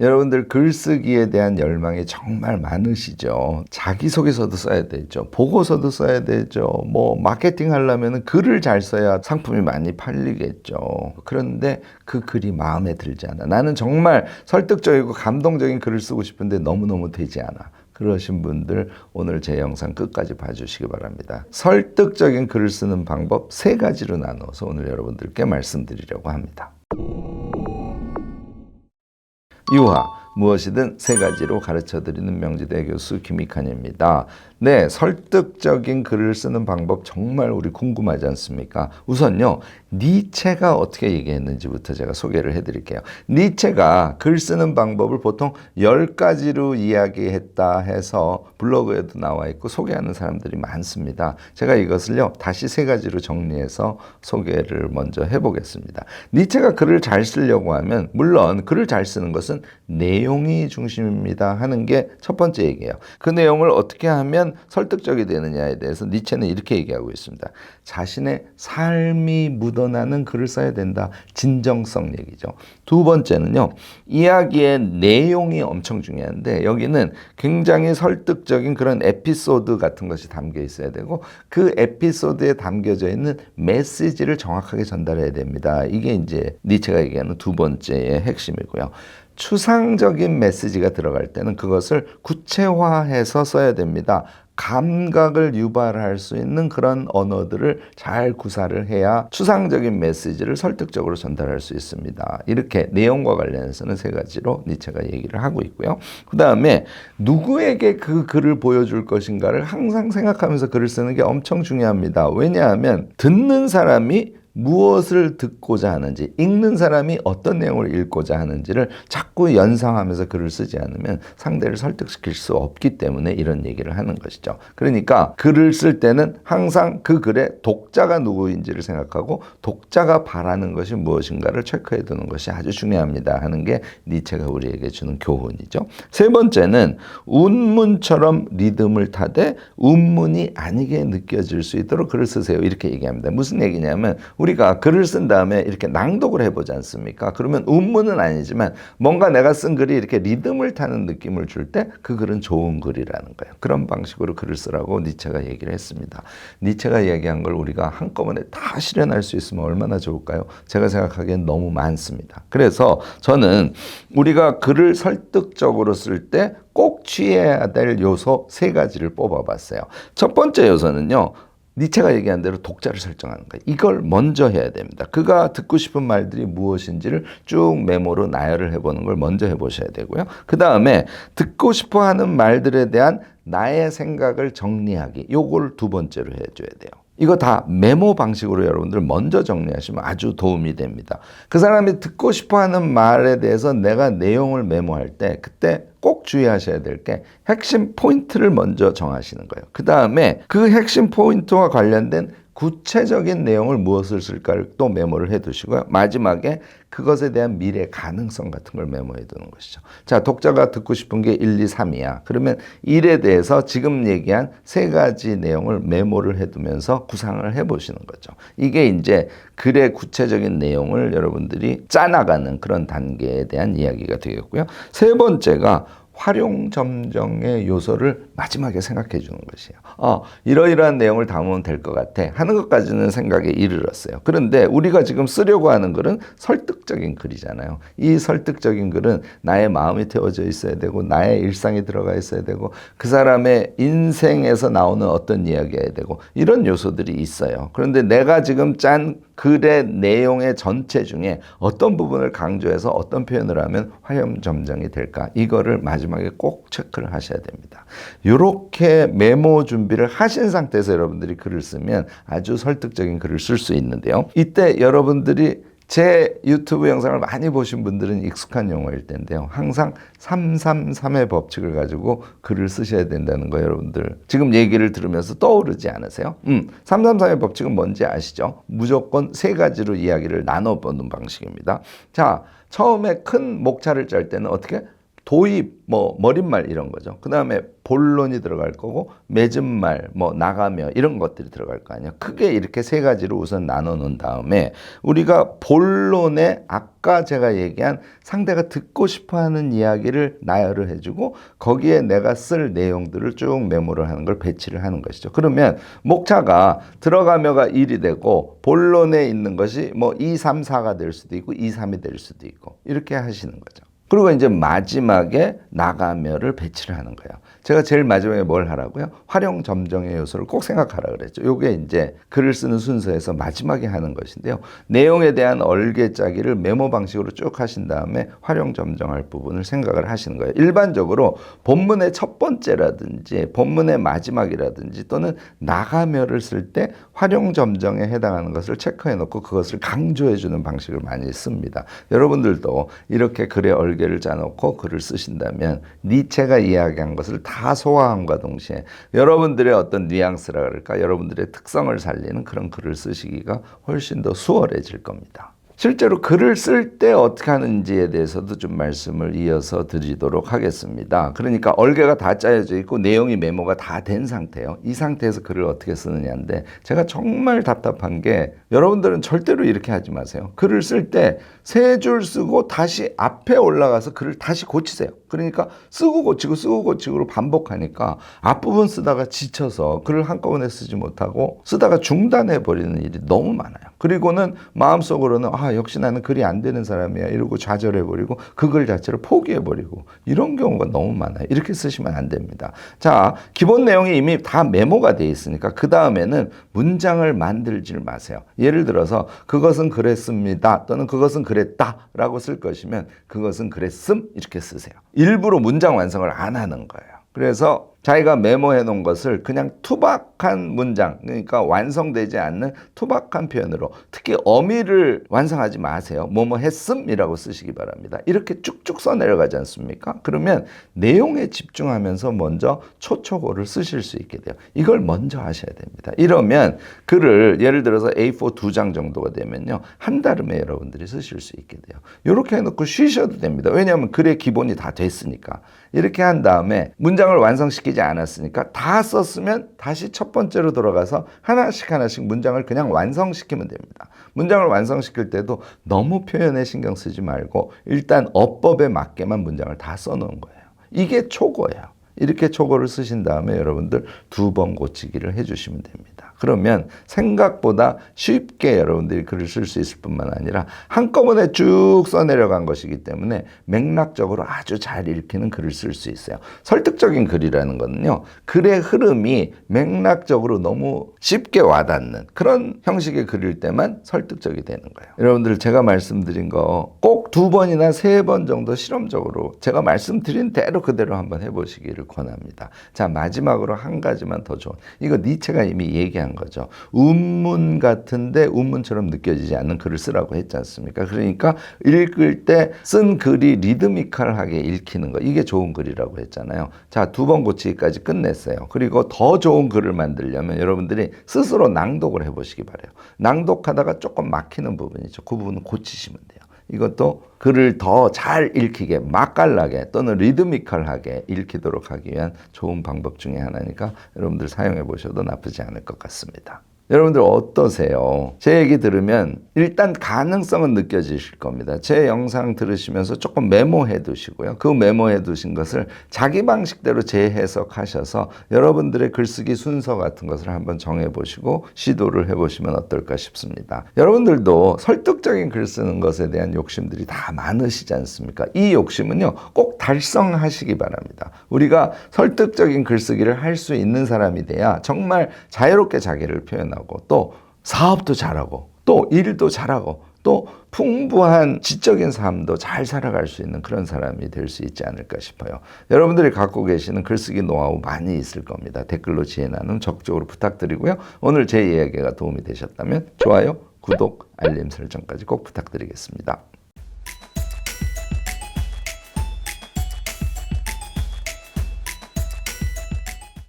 여러분들 글쓰기에 대한 열망이 정말 많으시죠. 자기소개서도 써야 되죠. 보고서도 써야 되죠. 뭐 마케팅 하려면 글을 잘 써야 상품이 많이 팔리겠죠. 그런데 그 글이 마음에 들지 않아. 나는 정말 설득적이고 감동적인 글을 쓰고 싶은데 너무너무 되지 않아. 그러신 분들 오늘 제 영상 끝까지 봐주시기 바랍니다. 설득적인 글을 쓰는 방법 3가지로 나눠서 오늘 여러분들께 말씀드리려고 합니다. 유화, 무엇이든 3가지로 가르쳐드리는 명지대 교수 김익환입니다. 네, 설득적인 글을 쓰는 방법 정말 우리 궁금하지 않습니까? 우선요, 니체가 어떻게 얘기했는지부터 제가 소개를 해드릴게요. 니체가 글 쓰는 방법을 보통 10가지로 이야기했다 해서 블로그에도 나와 있고 소개하는 사람들이 많습니다. 제가 이것을요, 다시 3가지로 정리해서 소개를 먼저 해보겠습니다. 니체가 글을 잘 쓰려고 하면, 물론 글을 잘 쓰는 것은 내용이 중심입니다 하는 게 첫 번째 얘기예요. 그 내용을 어떻게 하면 설득적이 되느냐에 대해서 니체는 이렇게 얘기하고 있습니다. 자신의 삶이 묻어나는 글을 써야 된다. 진정성 얘기죠. 두 번째는요, 이야기의 내용이 엄청 중요한데 여기는 굉장히 설득적인 그런 에피소드 같은 것이 담겨 있어야 되고 그 에피소드에 담겨져 있는 메시지를 정확하게 전달해야 됩니다. 이게 이제 니체가 얘기하는 두 번째의 핵심이고요. 추상적인 메시지가 들어갈 때는 그것을 구체화해서 써야 됩니다. 감각을 유발할 수 있는 그런 언어들을 잘 구사를 해야 추상적인 메시지를 설득적으로 전달할 수 있습니다. 이렇게 내용과 관련해서는 3가지로 니체가 얘기를 하고 있고요. 그 다음에 누구에게 그 글을 보여줄 것인가를 항상 생각하면서 글을 쓰는 게 엄청 중요합니다. 왜냐하면 듣는 사람이 무엇을 듣고자 하는지, 읽는 사람이 어떤 내용을 읽고자 하는지를 자꾸 연상하면서 글을 쓰지 않으면 상대를 설득시킬 수 없기 때문에 이런 얘기를 하는 것이죠. 그러니까 글을 쓸 때는 항상 그 글의 독자가 누구인지를 생각하고 독자가 바라는 것이 무엇인가를 체크해 두는 것이 아주 중요합니다 하는 게 니체가 우리에게 주는 교훈이죠. 3번째는 운문처럼 리듬을 타되 운문이 아니게 느껴질 수 있도록 글을 쓰세요. 이렇게 얘기합니다. 무슨 얘기냐면 우리가 글을 쓴 다음에 이렇게 낭독을 해보지 않습니까? 그러면 운문은 아니지만 뭔가 내가 쓴 글이 이렇게 리듬을 타는 느낌을 줄 때 그 글은 좋은 글이라는 거예요. 그런 방식으로 글을 쓰라고 니체가 얘기를 했습니다. 니체가 이야기한 걸 우리가 한꺼번에 다 실현할 수 있으면 얼마나 좋을까요? 제가 생각하기엔 너무 많습니다. 그래서 저는 우리가 글을 설득적으로 쓸 때 꼭 취해야 될 요소 3가지를 뽑아봤어요. 첫 번째 요소는요, 니체가 얘기한 대로 독자를 설정하는 거예요. 이걸 먼저 해야 됩니다. 그가 듣고 싶은 말들이 무엇인지를 쭉 메모로 나열을 해보는 걸 먼저 해보셔야 되고요. 그 다음에 듣고 싶어하는 말들에 대한 나의 생각을 정리하기, 요걸 2번째로 해줘야 돼요. 이거 다 메모 방식으로 여러분들 먼저 정리하시면 아주 도움이 됩니다. 그 사람이 듣고 싶어하는 말에 대해서 내가 내용을 메모할 때 그때 꼭 주의하셔야 될 게 핵심 포인트를 먼저 정하시는 거예요. 그 다음에 그 핵심 포인트와 관련된 구체적인 내용을 무엇을 쓸까를 또 메모를 해두시고요. 마지막에 그것에 대한 미래 가능성 같은 걸 메모해 두는 것이죠. 자, 독자가 듣고 싶은 게 1, 2, 3이야. 그러면 1에 대해서 지금 얘기한 3가지 내용을 메모를 해두면서 구상을 해보시는 거죠. 이게 이제 글의 구체적인 내용을 여러분들이 짜나가는 그런 단계에 대한 이야기가 되겠고요. 3번째가 활용점정의 요소를 마지막에 생각해 주는 것이에요. 이러이러한 내용을 담으면 될 것 같아 하는 것까지는 생각에 이르렀어요. 그런데 우리가 지금 쓰려고 하는 글은 설득적인 글이잖아요. 이 설득적인 글은 나의 마음이 태워져 있어야 되고 나의 일상이 들어가 있어야 되고 그 사람의 인생에서 나오는 어떤 이야기여야 되고 이런 요소들이 있어요. 그런데 내가 지금 짠 글의 내용의 전체 중에 어떤 부분을 강조해서 어떤 표현을 하면 활용점정이 될까? 이거를 마지막에 꼭 체크를 하셔야 됩니다. 이렇게 메모 준비를 하신 상태에서 여러분들이 글을 쓰면 아주 설득적인 글을 쓸 수 있는데요. 이때 여러분들이 제 유튜브 영상을 많이 보신 분들은 익숙한 용어일 텐데요. 항상 333의 법칙을 가지고 글을 쓰셔야 된다는 거 여러분들 지금 얘기를 들으면서 떠오르지 않으세요? 333의 법칙은 뭔지 아시죠? 무조건 3가지로 이야기를 나눠보는 방식입니다. 자, 처음에 큰 목차를 짤 때는 어떻게? 도입, 뭐 머릿말 이런 거죠. 그 다음에 본론이 들어갈 거고 맺은 말, 뭐 나가며 이런 것들이 들어갈 거 아니에요. 크게 이렇게 세 가지로 우선 나눠 놓은 다음에 우리가 본론에 아까 제가 얘기한 상대가 듣고 싶어하는 이야기를 나열을 해주고 거기에 내가 쓸 내용들을 쭉 메모를 하는 걸 배치를 하는 것이죠. 그러면 목차가 들어가며가 1이 되고 본론에 있는 것이 뭐 2, 3, 4가 될 수도 있고 2, 3이 될 수도 있고 이렇게 하시는 거죠. 그리고 이제 마지막에 나가며를 배치를 하는 거예요. 제가 제일 마지막에 뭘 하라고요? 활용 점정의 요소를 꼭 생각하라 그랬죠. 요게 이제 글을 쓰는 순서에서 마지막에 하는 것인데요. 내용에 대한 얼개짜기를 메모 방식으로 쭉 하신 다음에 활용 점정할 부분을 생각을 하시는 거예요. 일반적으로 본문의 첫 번째라든지 본문의 마지막이라든지 또는 나가며를 쓸 때 활용 점정에 해당하는 것을 체크해 놓고 그것을 강조해 주는 방식을 많이 씁니다. 여러분들도 이렇게 글의 얼개를 짜놓고 글을 쓰신다면 니체가 이야기한 것을 다 소화함과 동시에 여러분들의 어떤 뉘앙스라 그럴까 여러분들의 특성을 살리는 그런 글을 쓰시기가 훨씬 더 수월해질 겁니다. 실제로 글을 쓸 때 어떻게 하는지에 대해서도 좀 말씀을 이어서 드리도록 하겠습니다. 그러니까 얼개가 다 짜여져 있고 내용이 메모가 다 된 상태예요. 이 상태에서 글을 어떻게 쓰느냐인데 제가 정말 답답한 게 여러분들은 절대로 이렇게 하지 마세요. 글을 쓸 때 세 줄 쓰고 다시 앞에 올라가서 글을 다시 고치세요. 그러니까 쓰고 고치고 쓰고 고치고로 반복하니까 앞부분 쓰다가 지쳐서 글을 한꺼번에 쓰지 못하고 쓰다가 중단해 버리는 일이 너무 많아요. 그리고는 마음속으로는 역시 나는 글이 안 되는 사람이야 이러고 좌절해 버리고 그 글 자체를 포기해 버리고 이런 경우가 너무 많아요. 이렇게 쓰시면 안 됩니다. 자, 기본 내용이 이미 다 메모가 돼 있으니까 그 다음에는 문장을 만들지 마세요. 예를 들어서 그것은 그랬습니다 또는 그것은 그랬다 라고 쓸 것이면 그것은 그랬음 이렇게 쓰세요. 일부러 문장 완성을 안 하는 거예요. 그래서 자기가 메모해 놓은 것을 그냥 투박한 문장, 그러니까 완성되지 않는 투박한 표현으로 특히 어미를 완성하지 마세요. 뭐뭐 했음이라고 쓰시기 바랍니다. 이렇게 쭉쭉 써내려가지 않습니까? 그러면 내용에 집중하면서 먼저 초초고를 쓰실 수 있게 돼요. 이걸 먼저 하셔야 됩니다. 이러면 글을 예를 들어서 A4 2장 정도가 되면요. 한 달음에 여러분들이 쓰실 수 있게 돼요. 이렇게 해놓고 쉬셔도 됩니다. 왜냐하면 글의 기본이 다 됐으니까. 이렇게 한 다음에 문장을 완성시키지 않았으니까 다 썼으면 다시 첫 번째로 돌아가서 하나씩 하나씩 문장을 그냥 완성시키면 됩니다. 문장을 완성시킬 때도 너무 표현에 신경 쓰지 말고 일단 어법에 맞게만 문장을 다 써놓은 거예요. 이게 초고예요. 이렇게 초고를 쓰신 다음에 여러분들 2번 고치기를 해주시면 됩니다. 그러면 생각보다 쉽게 여러분들이 글을 쓸 수 있을 뿐만 아니라 한꺼번에 쭉 써내려간 것이기 때문에 맥락적으로 아주 잘 읽히는 글을 쓸 수 있어요. 설득적인 글이라는 거는요. 글의 흐름이 맥락적으로 너무 쉽게 와닿는 그런 형식의 글일 때만 설득적이 되는 거예요. 여러분들 제가 말씀드린 거 꼭 2번이나 3번 정도 실험적으로 제가 말씀드린 대로 그대로 한번 해보시기를 권합니다. 자, 마지막으로 한 가지만 더 좋은 이거 니체가 이미 얘기한 거죠. 운문 같은데 운문처럼 느껴지지 않는 글을 쓰라고 했지 않습니까? 그러니까 읽을 때 쓴 글이 리드미컬하게 읽히는 거 이게 좋은 글이라고 했잖아요. 자, 2번 고치기까지 끝냈어요. 그리고 더 좋은 글을 만들려면 여러분들이 스스로 낭독을 해보시기 바래요. 낭독하다가 조금 막히는 부분이죠. 그 부분은 고치시면 돼요. 이것도 글을 더 잘 읽히게 맛깔나게 또는 리드미컬하게 읽히도록 하기 위한 좋은 방법 중에 하나니까 여러분들 사용해 보셔도 나쁘지 않을 것 같습니다. 여러분들 어떠세요? 제 얘기 들으면 일단 가능성은 느껴지실 겁니다. 제 영상 들으시면서 조금 메모해 두시고요. 그 메모해 두신 것을 자기 방식대로 재해석하셔서 여러분들의 글쓰기 순서 같은 것을 한번 정해 보시고 시도를 해보시면 어떨까 싶습니다. 여러분들도 설득적인 글 쓰는 것에 대한 욕심들이 다 많으시지 않습니까? 이 욕심은요 꼭 달성하시기 바랍니다. 우리가 설득적인 글쓰기를 할 수 있는 사람이 돼야 정말 자유롭게 자기를 표현하고 또 사업도 잘하고 또 일도 잘하고 또 풍부한 지적인 삶도 잘 살아갈 수 있는 그런 사람이 될 수 있지 않을까 싶어요. 여러분들이 갖고 계시는 글쓰기 노하우 많이 있을 겁니다. 댓글로 지혜 나눔 적극적으로 부탁드리고요. 오늘 제 이야기가 도움이 되셨다면 좋아요, 구독, 알림 설정까지 꼭 부탁드리겠습니다.